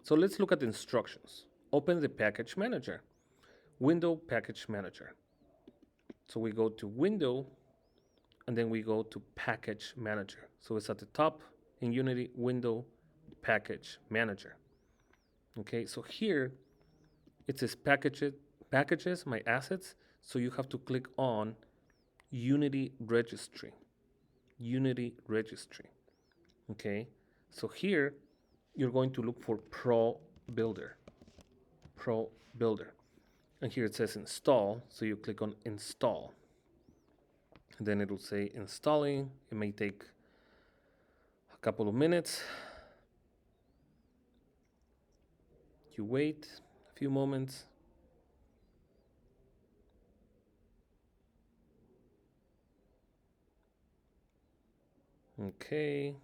So let's look at the instructions. Open the package manager, window package manager. So we go to window and then we go to package manager. So it's at the top in Unity, window package manager. Okay, so here it says packages, my assets. So you have to click on Unity registry. Unity registry. Okay, so here you're going to look for Probuilder. Probuilder. And here it says install, so you click on install. And then it will say installing. It may take a couple of minutes. You wait a few moments. Okay,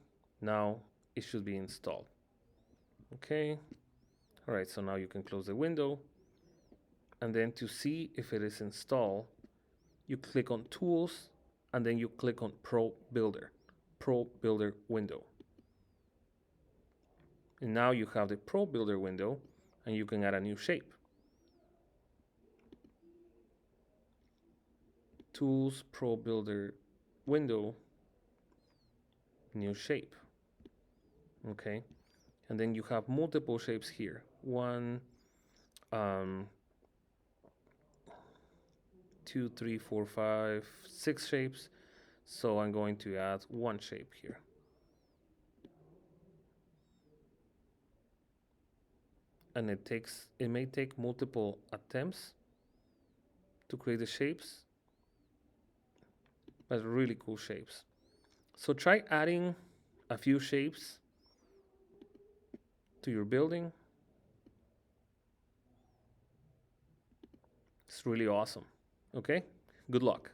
now it should be installed. Okay, all right, so now you can close the window. And then to see if it is installed, you click on Tools, and then you click on Probuilder window. And now you have the Probuilder window, and you can add a new shape. Tools, Probuilder window, new shape. Okay, and then you have multiple shapes here. 2, 3, 4, 5, 6 shapes. So I'm going to add one shape here. And it may take multiple attempts to create the shapes, but really cool shapes. So try adding a few shapes to your building. It's really awesome. Okay, good luck.